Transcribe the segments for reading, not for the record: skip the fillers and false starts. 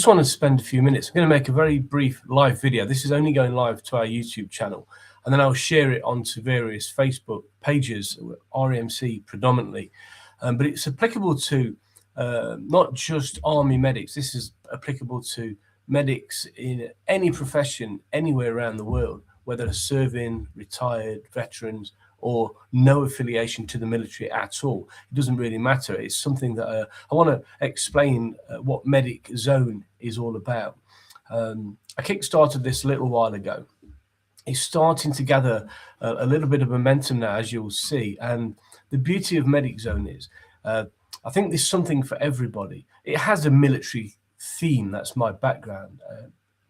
just want to spend a few minutes. I'm going to make a very brief live video. This is only going live to our YouTube channel, and then I'll share it onto various Facebook pages, REMC predominantly. But it's applicable to not just Army medics. This is applicable to medics in any profession, anywhere around the world, whether serving, retired, veterans, or no affiliation to the military at all. It doesn't really matter. It's something that I want to explain what MedicZone is all about. I kickstarted this a little while ago. It's starting to gather a little bit of momentum now, as you'll see. And the beauty of MedicZone is, I think there's something for everybody. It has a military theme. That's my background,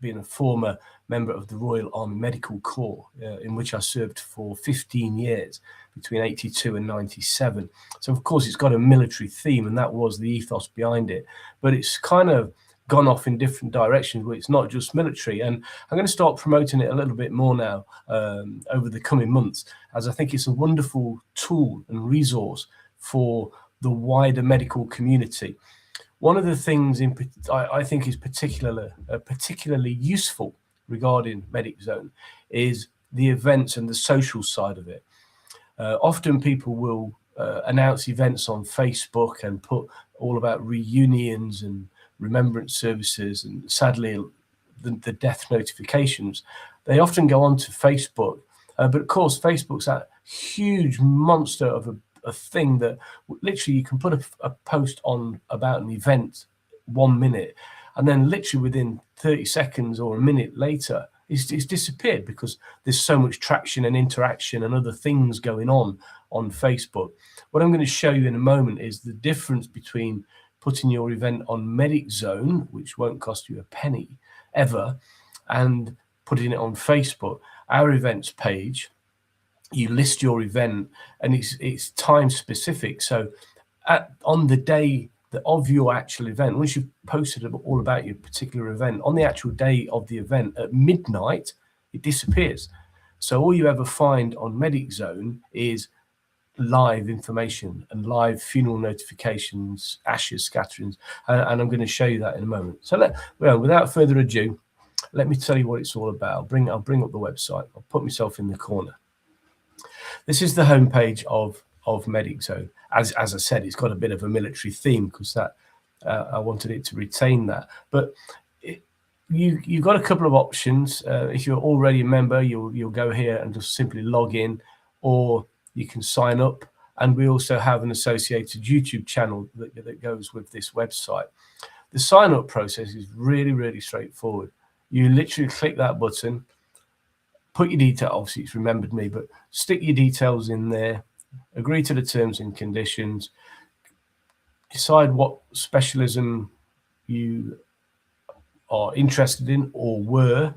being a former member of the Royal Army Medical Corps, in which I served for 15 years, between 82 and 97. So, of course, it's got a military theme, and that was the ethos behind it. But it's kind of gone off in different directions where it's not just military. And I'm going to start promoting it a little bit more now over the coming months, as I think it's a wonderful tool and resource for the wider medical community. One of the things I think is particularly useful regarding MedicZone is the events and the social side of it. Often people will announce events on Facebook and put all about reunions and remembrance services, and sadly the death notifications. They often go on to Facebook, but of course Facebook's that huge monster of a thing that literally you can put a post on about an event 1 minute, and then literally within 30 seconds or a minute later it's disappeared, because there's so much traction and interaction and other things going on Facebook. What I'm going to show you in a moment is the difference between putting your event on MedicZone, which won't cost you a penny ever, and putting it on Facebook. Our events page, you list your event, and it's time specific. So on the day of your actual event, once you've posted all about your particular event, on the actual day of the event at midnight, it disappears. So all you ever find on MedicZone is live information and live funeral notifications, ashes scatterings, and I'm going to show you that in a moment. So without further ado, let me tell you what it's all about. I'll bring up the website. I'll put myself in the corner. This is the homepage of MedicZone. As I said, it's got a bit of a military theme, because that I wanted it to retain that. But you've got a couple of options. If you're already a member, you'll go here and just simply log in, or you can sign up. And we also have an associated YouTube channel that goes with this website. The sign up process is really, really straightforward. You literally click that button, put your details, obviously it's remembered me, but stick your details in there, agree to the terms and conditions, decide what specialism you are interested in or were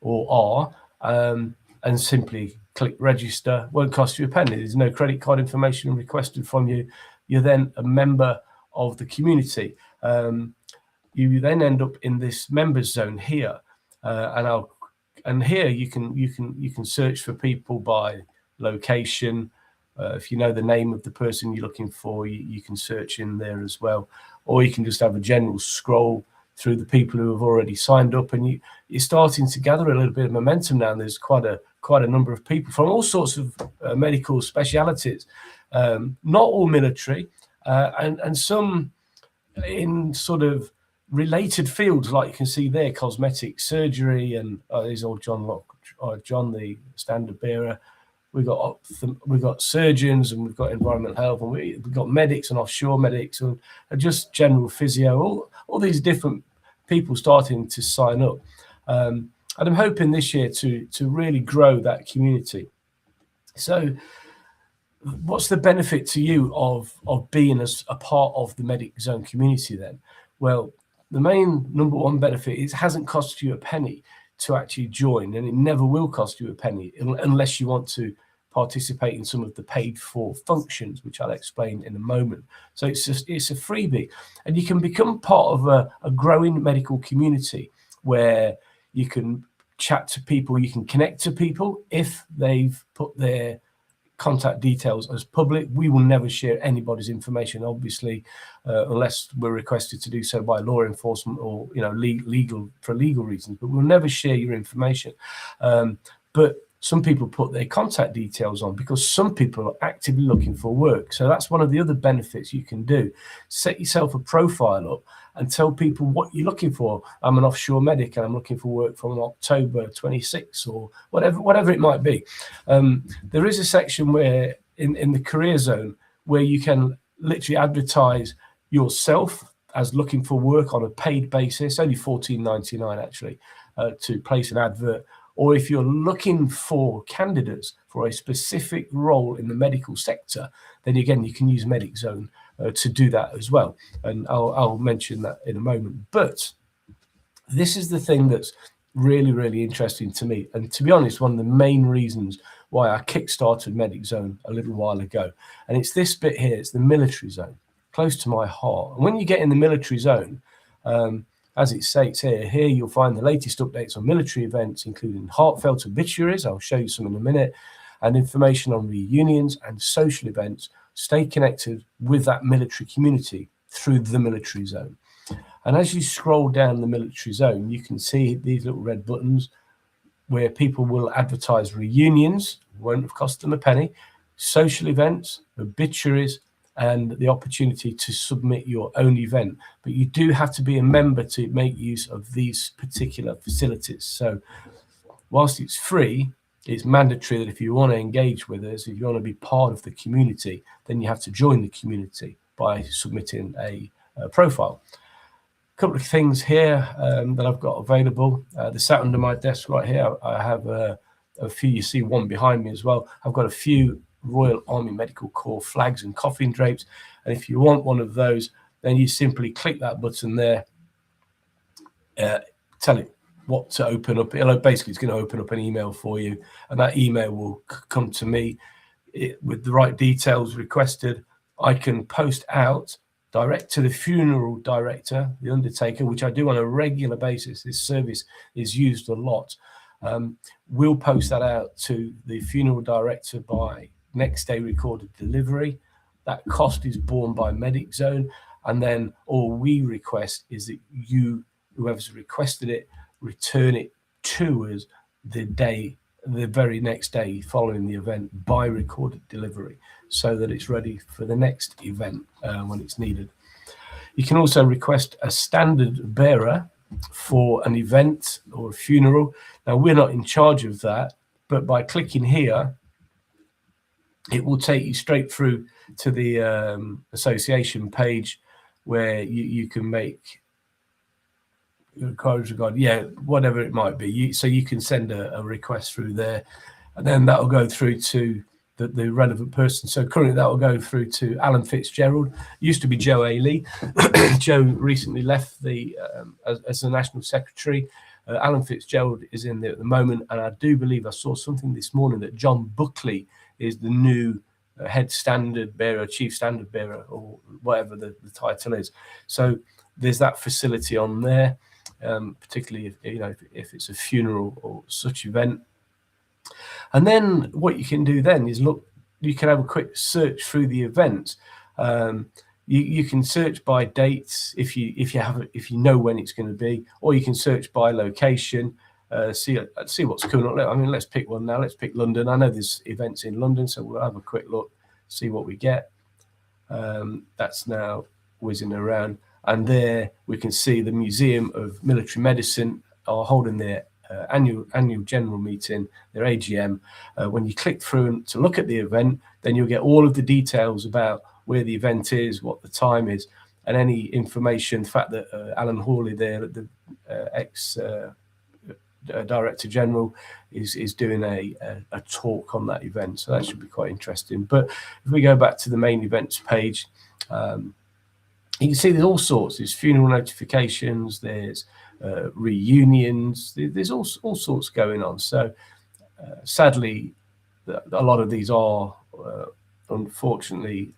or are, and simply click register. Won't cost you a penny. There's no credit card information requested from you. You're then a member of the community. You then end up in this members zone here, and here you can search for people by location. If you know the name of the person you're looking for, you can search in there as well, or you can just have a general scroll through the people who have already signed up, and you're starting to gather a little bit of momentum now. And there's quite a number of people from all sorts of medical specialities, not all military, and some in sort of related fields, like you can see there, cosmetic surgery, and there's old John the standard bearer. We've got surgeons, and we've got environmental health, and we've got medics and offshore medics, and just general physio. All these different people starting to sign up, and I'm hoping this year to really grow that community. So, what's the benefit to you of being a part of the MedicZone community then? Well, the main number one benefit is it hasn't cost you a penny to actually join, and it never will cost you a penny unless you want to participate in some of the paid for functions, which I'll explain in a moment. So it's a freebie, and you can become part of a growing medical community where you can chat to people, you can connect to people if they've put their contact details as public. We will never share anybody's information, obviously, unless we're requested to do so by law enforcement or legal reasons. But we'll never share your information. But some people put their contact details on because some people are actively looking for work. So that's one of the other benefits you can do. Set yourself a profile up and tell people what you're looking for. I'm an offshore medic and I'm looking for work from October 26 or whatever it might be. There is a section where in the career zone where you can literally advertise yourself as looking for work on a paid basis, only $14.99 actually, to place an advert. Or if you're looking for candidates for a specific role in the medical sector, then again, you can use MedicZone to do that as well. And I'll mention that in a moment. But this is the thing that's really, really interesting to me. And to be honest, one of the main reasons why I kickstarted MedicZone a little while ago. And it's this bit here, it's the military zone, close to my heart. And when you get in the military zone, as it states here you'll find the latest updates on military events, including heartfelt obituaries, I'll show you some in a minute, and information on reunions and social events. Stay connected with that military community through the military zone. And as you scroll down the military zone, you can see these little red buttons where people will advertise reunions, won't have cost them a penny, social events, obituaries, and the opportunity to submit your own event. But you do have to be a member to make use of these particular facilities. So whilst it's free, it's mandatory that if you want to engage with us, if you want to be part of the community, then you have to join the community by submitting a profile. A couple of things here that I've got available. They're sat under my desk right here. I have a few, you see one behind me as well. I've got a few Royal Army Medical Corps flags and coffin drapes, and if you want one of those, then you simply click that button there, tell it what to open up. Basically, it's going to open up an email for you, and that email will come to me with the right details requested. I can post out direct to the funeral director, the undertaker, which I do on a regular basis. This service is used a lot. We'll post that out to the funeral director by next day recorded delivery. That cost is borne by MedicZone, and then all we request is that you, whoever's requested it, return it to us the very next day following the event by recorded delivery, so that it's ready for the next event when it's needed. You can also request a standard bearer for an event or a funeral. Now, we're not in charge of that, but by clicking here, it will take you straight through to the association page where you can make whatever it might be. So you can send a request through there, and then that will go through to the relevant person. So currently that will go through to Alan Fitzgerald. Used to be Joe Ailey. Joe recently left as the National Secretary. Alan Fitzgerald is in there at the moment, and I do believe I saw something this morning that John Buckley is the new head standard bearer, chief standard bearer, or whatever the title is. So there's that facility on there, particularly if it's a funeral or such event. And then what you can do then is look. You can have a quick search through the events. You can search by dates if you know when it's going to be, or you can search by location. See what's coming up. I mean, let's pick one now. Let's pick London. I know there's events in London, so we'll have a quick look, see what we get. That's now whizzing around, and there we can see the Museum of Military Medicine are holding their annual general meeting, their AGM. When you click through to look at the event, then you'll get all of the details about where the event is, what the time is, and any information. The fact that Alan Hawley there, the ex Director General, is doing a talk on that event, so that should be quite interesting. But if we go back to the main events page, you can see there's all sorts. There's funeral notifications, there's reunions, there's all sorts going on. So sadly, a lot of these are unfortunately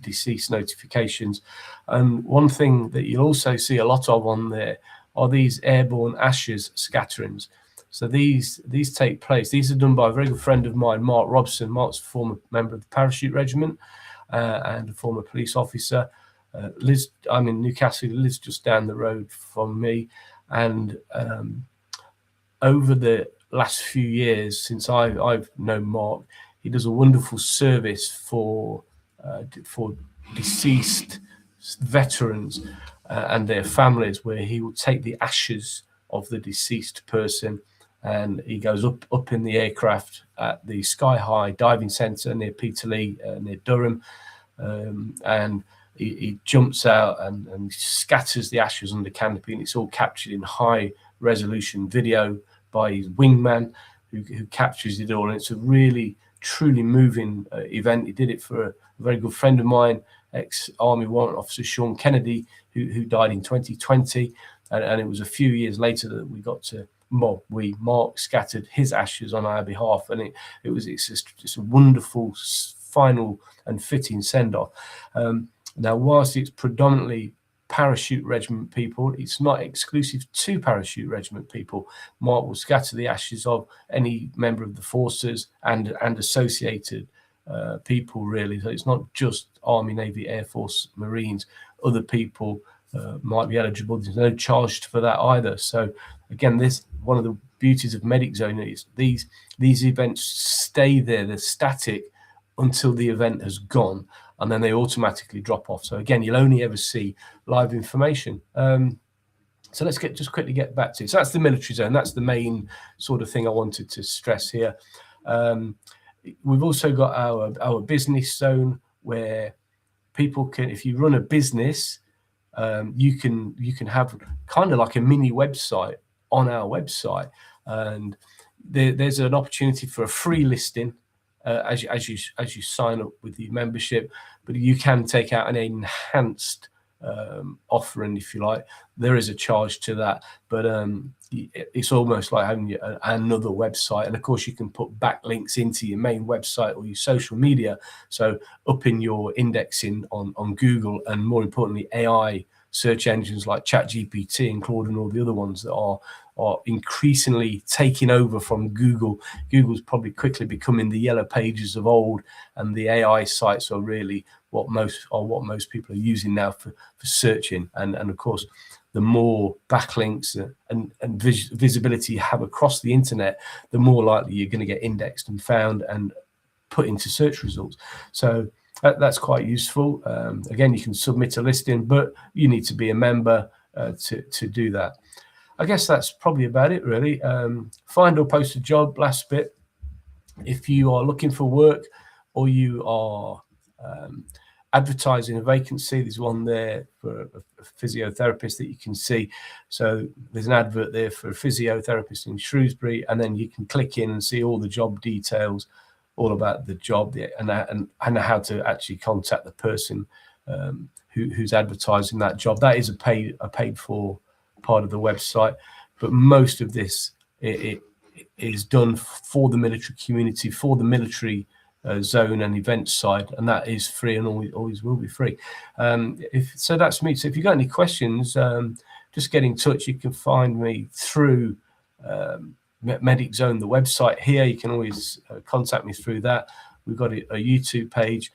deceased notifications. And one thing that you'll also see a lot of on there are these airborne ashes scatterings. So these take place. These are done by a very good friend of mine, Mark Robson. Mark's a former member of the Parachute Regiment and a former police officer. Liz, I'm in Newcastle, lives just down the road from me. And over the last few years, since I've known Mark, he does a wonderful service for deceased veterans and their families, where he will take the ashes of the deceased person and he goes up in the aircraft at the Sky High Diving Centre near Peterlee, near Durham, and he jumps out and scatters the ashes under canopy, and it's all captured in high resolution video by his wingman who captures it all. And it's a really truly moving event. He did it for a very good friend of mine, ex-Army Warrant Officer Sean Kennedy, who died in 2020, and it was a few years later that we got to Mark scattered his ashes on our behalf, and it's a wonderful final and fitting send-off. Now, whilst it's predominantly Parachute Regiment people, it's not exclusive to Parachute Regiment people. Mark will scatter the ashes of any member of the forces and associated people, really. So it's not just Army, Navy, Air Force, Marines. Other people might be eligible. There's no charge for that either. So again, this one of the beauties of MedicZone is these events stay there. They're static until the event has gone, and then they automatically drop off. So again, you'll only ever see live information. So let's just quickly get back to it. So that's the military zone. That's the main sort of thing I wanted to stress here. We've also got our business zone, where people can, if you run a business, you can have kind of like a mini website on our website, and there's an opportunity for a free listing as you sign up with the membership, but you can take out an enhanced offering, if you like. There is a charge to that, but it's almost like having another website. And of course, you can put backlinks into your main website or your social media, so up in your indexing on Google, and more importantly, AI search engines like ChatGPT and Claude and all the other ones that are increasingly taking over from Google. Google's probably quickly becoming the yellow pages of old, and the AI sites are really what most people are using now for searching. And of course, the more backlinks and visibility you have across the internet, the more likely you're going to get indexed and found and put into search results. So that's quite useful. Again, you can submit a listing, but you need to be a member to do that. I guess that's probably about it, really. Find or post a job, last bit. If you are looking for work, or you are advertising a vacancy, there's one there for a physiotherapist that you can see. So there's an advert there for a physiotherapist in Shrewsbury, and then you can click in and see all the job details, all about the job, and how to actually contact the person who's advertising that job. That is a paid for part of the website, but most of this it is done for the military community, for the military zone and event side, and that is free and always will be free. So that's me. So if you've got any questions, just get in touch. You can find me through MedicZone, the website here. You can always contact me through that. We've got a YouTube page,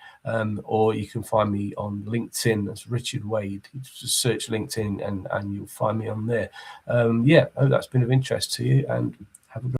or you can find me on LinkedIn. That's Richard Wade. You just search LinkedIn and you'll find me on there. Yeah, I hope that's been of interest to you, and have a good